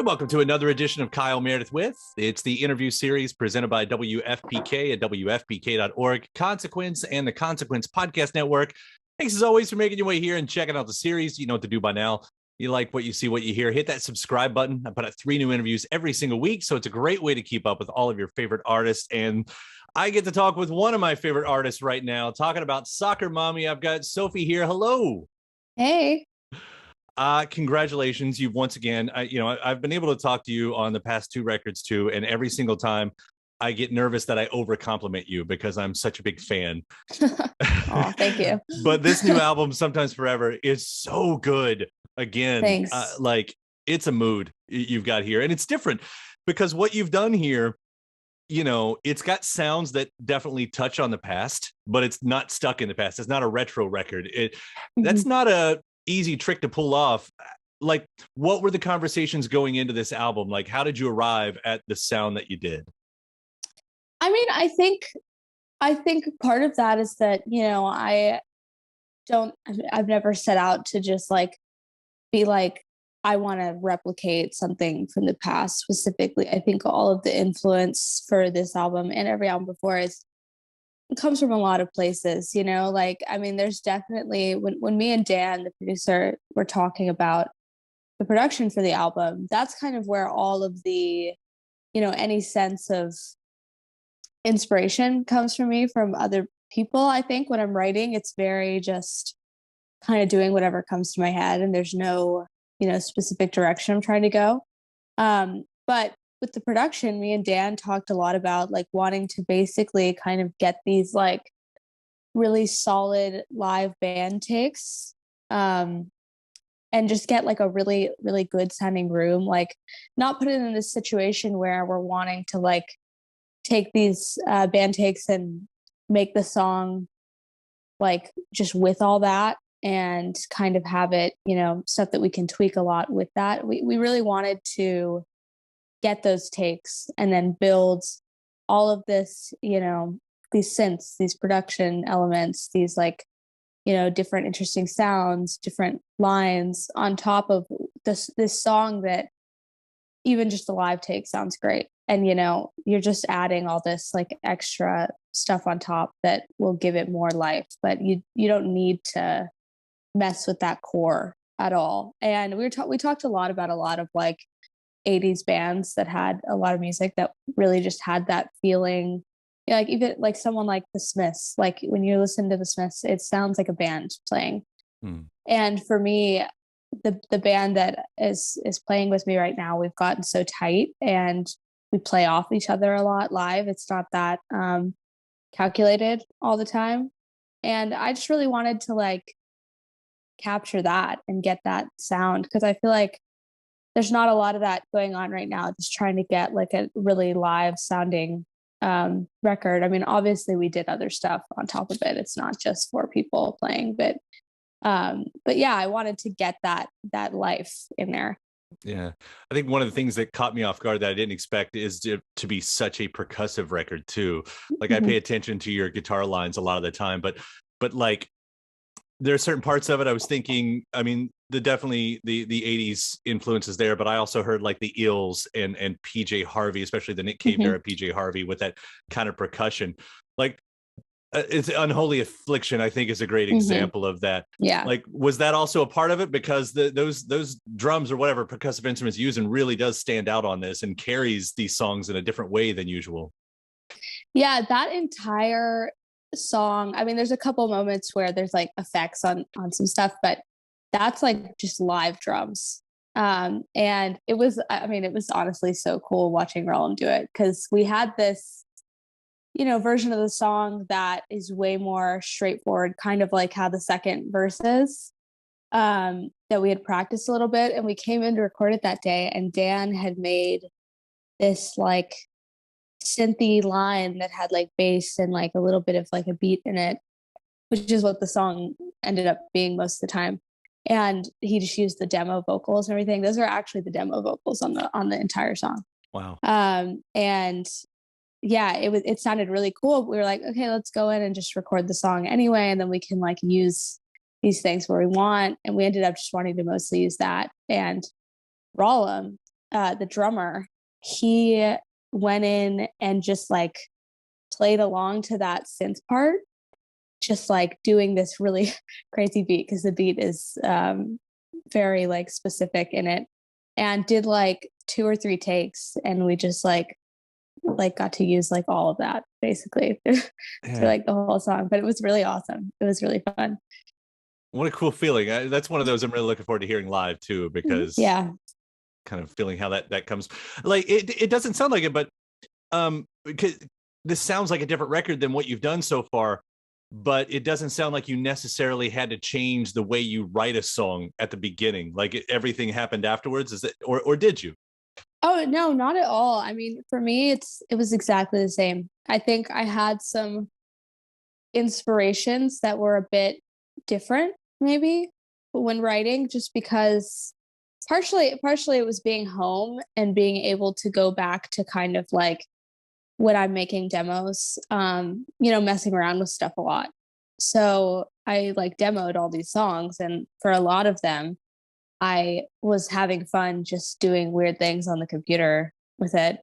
And welcome to another edition of Kyle Meredith with. It's the interview series presented by WFPK at WFPK.org, Consequence, and the Consequence Podcast Network. Thanks as always for making your way here and checking out the series. You know what to do by now. You like what you see, what you hear, hit that subscribe button. I put out 3 new interviews every single week, so it's a great way to keep up with all of your favorite artists. And I get to talk with one of my favorite artists right now, talking about Soccer Mommy. I've got Sophie here. Hello. Hey. Congratulations. You've once again, I've been able to talk to you on the past 2 records too. And every single time I get nervous that I over compliment you because I'm such a big fan. Oh, thank you. But this new album, Sometimes Forever, is so good. Again, Thanks. It's a mood you've got here, and it's different because what you've done here, it's got sounds that definitely touch on the past, but it's not stuck in the past. It's not a retro record. That's not a easy trick to pull off. Like, what were the conversations going into this album? Like, how did you arrive at the sound that you did? I mean, I think part of that is that, I've never set out to just be like, I want to replicate something from the past specifically. I think all of the influence for this album and every album before it comes from a lot of places, there's definitely when me and Dan, the producer, were talking about the production for the album, that's kind of where all of the, any sense of inspiration comes from me from other people. I think when I'm writing, it's very just kind of doing whatever comes to my head, and there's no, specific direction I'm trying to go. But with the production, me and Dan talked a lot about wanting to basically kind of get these really solid live band takes, and just get a really, really good sounding room, not put it in this situation where we're wanting to take these band takes and make the song just with all that and kind of have it, stuff that we can tweak a lot with that. We really wanted to get those takes and then build all of this, these synths, these production elements, these different interesting sounds, different lines on top of this song that even just the live take sounds great. And, you're just adding all this extra stuff on top that will give it more life, but you don't need to mess with that core at all. And we talked a lot about a lot of 80s bands that had a lot of music that really just had that feeling. Even someone like the Smiths, when you listen to the Smiths, it sounds like a band playing. And for me, the band that is playing with me right now, we've gotten so tight and we play off each other a lot live. It's not that calculated all the time. And I just really wanted to capture that and get that sound, because I feel like there's not a lot of that going on right now, just trying to get a really live sounding record. I mean, obviously we did other stuff on top of it. It's not just 4 people playing, but yeah, I wanted to get that life in there. Yeah. I think one of the things that caught me off guard that I didn't expect is to be such a percussive record too. I pay attention to your guitar lines a lot of the time, but there are certain parts of it I was thinking, I mean, definitely the 80s influences there, but I also heard the Ills and PJ Harvey, especially the Nick Cave era PJ Harvey with that kind of percussion. It's Unholy Affliction, I think, is a great example of that. Yeah. Was that also a part of it? Because those drums or whatever percussive instruments using really does stand out on this and carries these songs in a different way than usual. Yeah, that entire song, I mean, there's a couple moments where there's effects on some stuff, but that's just live drums. And it was honestly so cool watching Roland do it, because we had this version of the song that is way more straightforward, kind of like how the second verse is, that we had practiced a little bit, and we came in to record it that day, and Dan had made this synthy line that had bass and a little bit of a beat in it, which is what the song ended up being most of the time. And he just used the demo vocals and everything. Those are actually the demo vocals on the entire song. Wow. And yeah, it sounded really cool. We were like, okay, let's go in and just record the song anyway, and then we can use these things where we want. And we ended up just wanting to mostly use that and Roll'em the drummer, he went in and just like played along to that synth part, just like doing this really crazy beat, because the beat is very like specific in it, and did like 2 or 3 takes, and we just like got to use like all of that basically to like the whole song. But it was really awesome. It was really fun. What a cool feeling. That's one of those I'm really looking forward to hearing live too, because Yeah. kind of feeling how that comes. Like it doesn't sound like it, but because this sounds like a different record than what you've done so far, but it doesn't sound like you necessarily had to change the way you write a song at the beginning. Like everything happened afterwards. Is it, or did you? Oh no, not at all. I mean, for me, it was exactly the same. I think I had some inspirations that were a bit different, maybe, when writing, just because partially it was being home and being able to go back to kind of like when I'm making demos, messing around with stuff a lot. So I like demoed all these songs, and for a lot of them, I was having fun just doing weird things on the computer with it,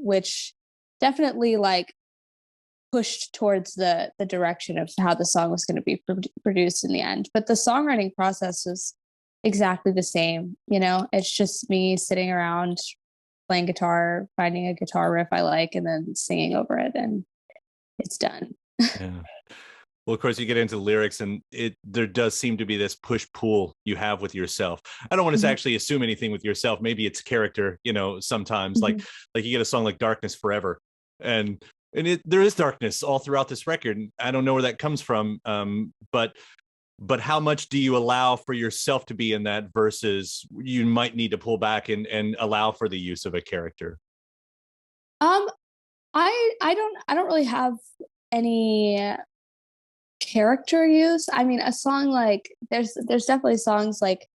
which definitely like pushed towards the direction of how the song was going to be produced in the end. But the songwriting process was exactly the same. It's just me sitting around playing guitar, finding a guitar riff I like, and then singing over it, and it's done. Yeah. Well, of course, you get into the lyrics, and there does seem to be this push-pull you have with yourself. I don't want to actually assume anything with yourself. Maybe it's character, sometimes like you get a song like Darkness Forever, and there is darkness all throughout this record. And I don't know where that comes from. But how much do you allow for yourself to be in that versus you might need to pull back and allow for the use of a character? Um, I don't really have any character use. I mean, a song like there's definitely songs like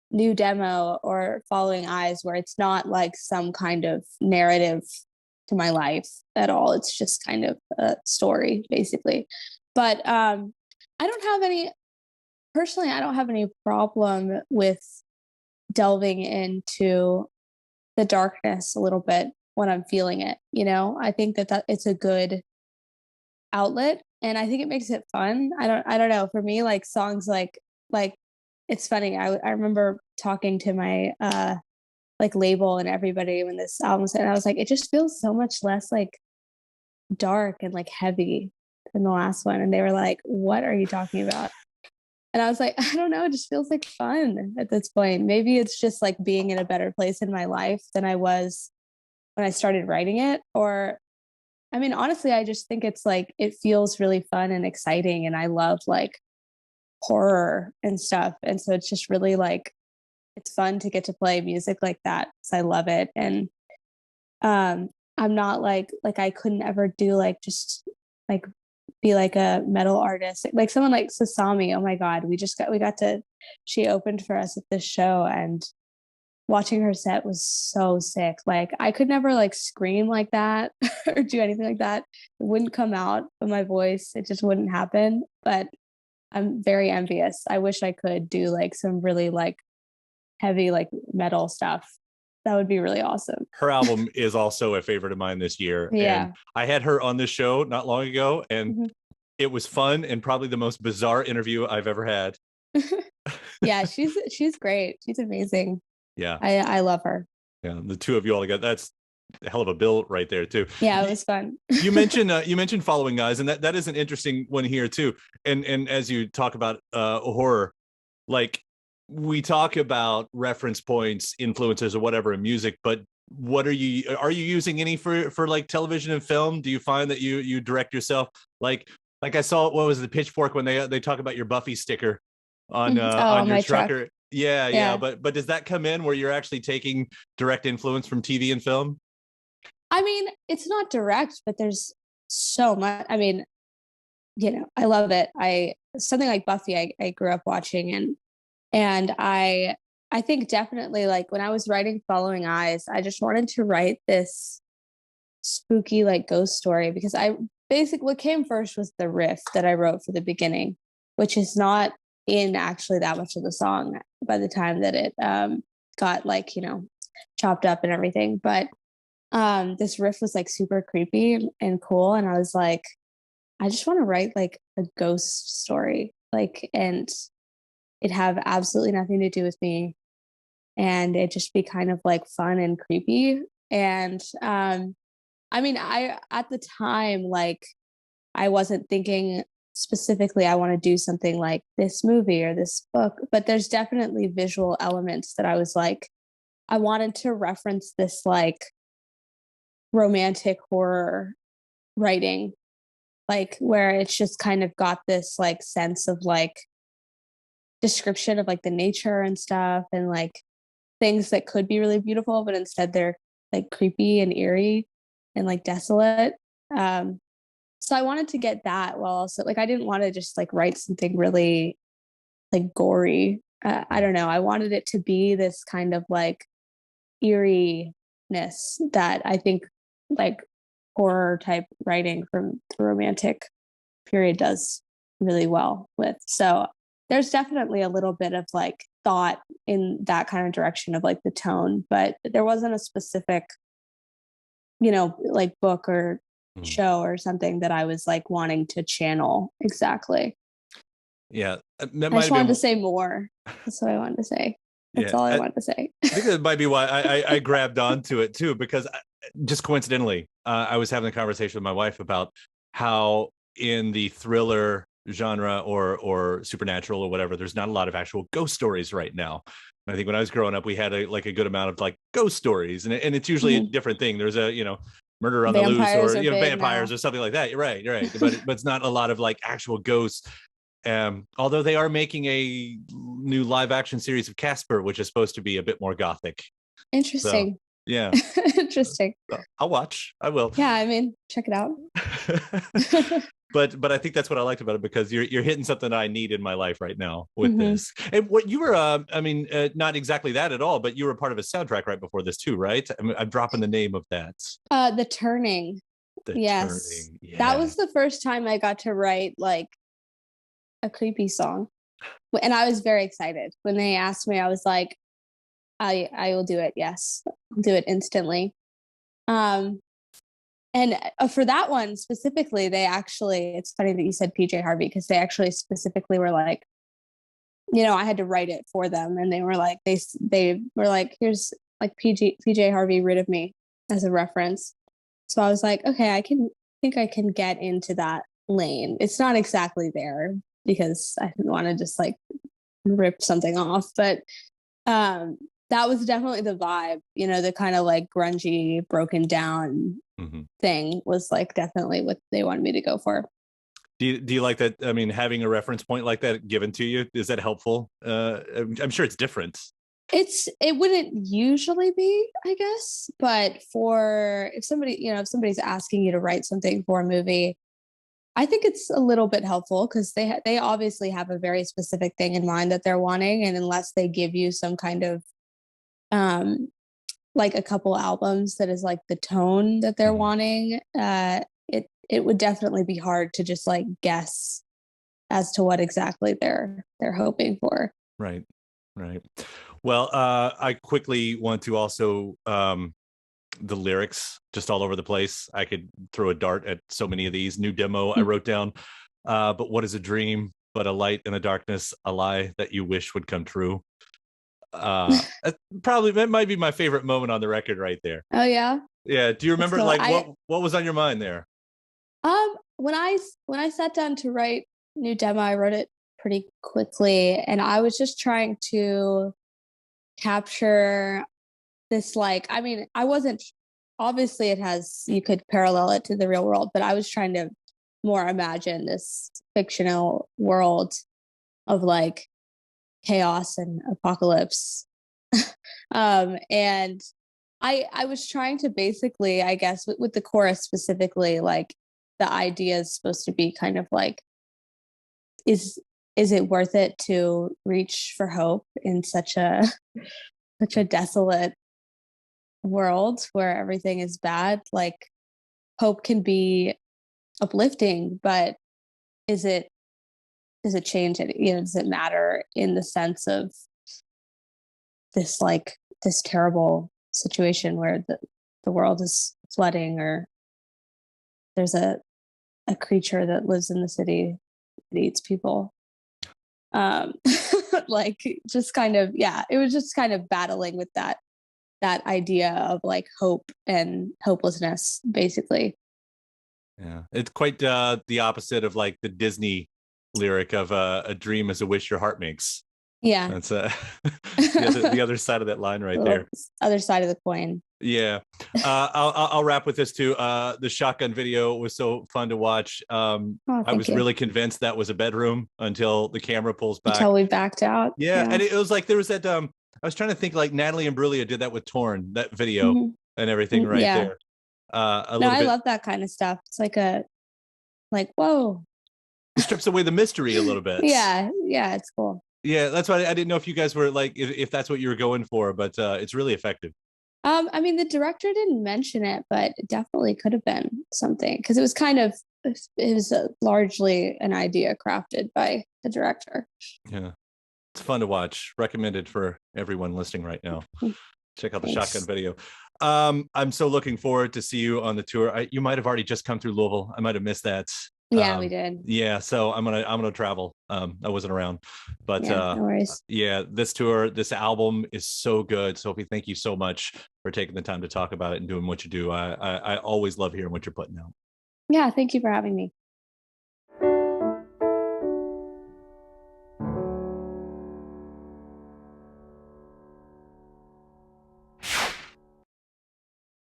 New Demo or Following Eyes where it's not like some kind of narrative to my life at all. It's just kind of a story basically. But I don't have any personally, I don't have any problem with delving into the darkness a little bit when I'm feeling it. I think that it's a good outlet, and I think it makes it fun. I don't know. For me, like songs like it's funny. I remember talking to my like label and everybody when this album was, and I was like, it just feels so much less like dark and like heavy than the last one. And they were like, what are you talking about? And I was like, I don't know, it just feels like fun at this point. Maybe it's just like being in a better place in my life than I was when I started writing it. Or, I mean, honestly, I just think it's like, it feels really fun and exciting. And I love like horror and stuff. And so it's just really like, it's fun to get to play music like that because I love it. And I'm not like I couldn't ever do like just like be like a metal artist, like someone like Sasami. Oh my God, we got to, she opened for us at this show, and watching her set was so sick. Like I could never like scream like that or do anything like that. It wouldn't come out of my voice. It just wouldn't happen. But I'm very envious. I wish I could do like some really like heavy like metal stuff. That would be really awesome. Her album is also a favorite of mine this year. Yeah. And I had her on this show not long ago, and it was fun and probably the most bizarre interview I've ever had. Yeah, she's great. She's amazing. Yeah. I love her. Yeah. The two of you all together, that's a hell of a bill right there too. Yeah, it was fun. You mentioned Following Eyes, and that is an interesting one here too. And as you talk about horror, like we talk about reference points, influences, or whatever in music, but what are you using any for like television and film? Do you find that you direct yourself? Like I saw, what was the Pitchfork when they talk about your Buffy sticker on your trucker? Yeah. But does that come in where you're actually taking direct influence from TV and film? I mean, it's not direct, but there's so much. I mean, I love it. Something like Buffy, I grew up watching, and I think definitely like when I was writing Following Eyes, I just wanted to write this spooky like ghost story, because what came first was the riff that I wrote for the beginning, which is not in actually that much of the song by the time that it got like, chopped up and everything. But this riff was like super creepy and cool. And I was like, I just want to write like a ghost story, like, and it have absolutely nothing to do with me. And it just be kind of like fun and creepy. And I mean, I at the time, like, I wasn't thinking specifically I want to do something like this movie or this book, but there's definitely visual elements that I was like, I wanted to reference this like romantic horror writing, like where it's just kind of got this like sense of like description of like the nature and stuff and like things that could be really beautiful, but instead they're like creepy and eerie and like desolate. So I wanted to get that while also like I didn't want to just like write something really like gory. I don't know. I wanted it to be this kind of like eeriness that I think like horror type writing from the romantic period does really well with. So there's definitely a little bit of like thought in that kind of direction of like the tone, but there wasn't a specific, like book or show or something that I was like wanting to channel exactly. Yeah, that I might just have wanted to been. say more. That's what I wanted to say. That's Yeah, all I I wanted to say. think that might be why I grabbed onto it too, because just coincidentally, I was having a conversation with my wife about how in the thriller genre or supernatural or whatever, there's not a lot of actual ghost stories right now. And I think when I was growing up, we had a good amount of like ghost stories, and it's usually a Mhm. different thing. There's a murder on the loose, Vampires or are big vampires now. or something like that. Right. But it's not a lot of like actual ghosts. Although they are making a new live action series of Casper, which is supposed to be a bit more gothic. So Interesting. yeah, Interesting. I'll watch. I will. Yeah, I mean, check it out. but I think that's what I liked about it, because you're hitting something I need in my life right now with Hmm. this. And what you were, I mean, not exactly that at all, but you were part of a soundtrack right before this too, right? I'm dropping the name of that. The Turning. The Yes. Turning. That Yeah. was the first time I got to write like a creepy song. And I was very excited. When they asked me, I was like, I will do it. Yes. I'll do it instantly. Um and for that one specifically, they actually, it's funny that you said PJ Harvey, because they actually specifically were like, I had to write it for them, and they were like, they were like, here's like PJ Harvey Rid of Me as a reference. So I was like, okay, think I can get into that lane. It's not exactly there because I didn't want to just like rip something off, but um that was definitely the vibe, the kind of like grungy, broken down Mm-hmm. thing was like definitely what they wanted me to go for. Do you like that? I mean, having a reference point like that given to you, is that helpful? I'm sure it's different. It wouldn't usually be, I guess, but for if somebody, if somebody's asking you to write something for a movie, I think it's a little bit helpful because they obviously have a very specific thing in mind that they're wanting, and unless they give you some kind of um like a couple albums that is like the tone that they're Mhm. wanting, it would definitely be hard to just like guess as to what exactly they're hoping for. Right. Right. Well, I quickly want to also the lyrics just all over the place. I could throw a dart at so many of these. New demo I wrote down. But what is a dream but a light in the darkness, a lie that you wish would come true? Probably that might be my favorite moment on the record right there. Oh yeah, Yeah. Do you that's remember cool. like I what was on your mind there? when I sat down to write new demo, I wrote it pretty quickly, and I was just trying to capture this, like, I mean, I wasn't, obviously it has, you could parallel it to the real world, but I was trying to more imagine this fictional world of like chaos and apocalypse. And I was trying to basically, I guess, with the chorus specifically, like the idea is supposed to be kind of like, is is it worth it to reach for hope in such a such a desolate world where everything is bad? Like, hope can be uplifting, but is it does it change it? Does it matter in the sense of this, like, this terrible situation where the world is flooding, or there's a creature that lives in the city that eats people. Um, like just kind of, yeah, it was just kind of battling with that idea of like hope and hopelessness, basically. Yeah, it's quite the opposite of like the Disney lyric of a dream is a wish your heart makes. Yeah. That's the other side of that line right there. Other side of the coin. Yeah. I'll wrap with this too. The shotgun video was so fun to watch. I was really convinced that was a bedroom until the camera pulls back. Until we backed out. Yeah. And it was like there was that I was trying to think, like Natalie Imbruglia did that with Torn, that video and everything right there. I love that kind of stuff. It's like whoa. It strips away the mystery a little bit. Yeah, it's cool. Yeah, that's why I didn't know if you guys were like if that's what you were going for, but it's really effective. I mean, the director didn't mention it, but it definitely could have been something, because it was largely an idea crafted by the director. Yeah, it's fun to watch. Recommended for everyone listening right now. Check out the shotgun video. I'm so looking forward to see you on the tour. You might have already just come through Louisville. I might have missed that. Yeah, we did. Yeah, so I'm gonna travel. I wasn't around, but no worries. Yeah, this tour, this album is so good. Sophie, thank you so much for taking the time to talk about it and doing what you do. I always love hearing what you're putting out. Yeah, thank you for having me.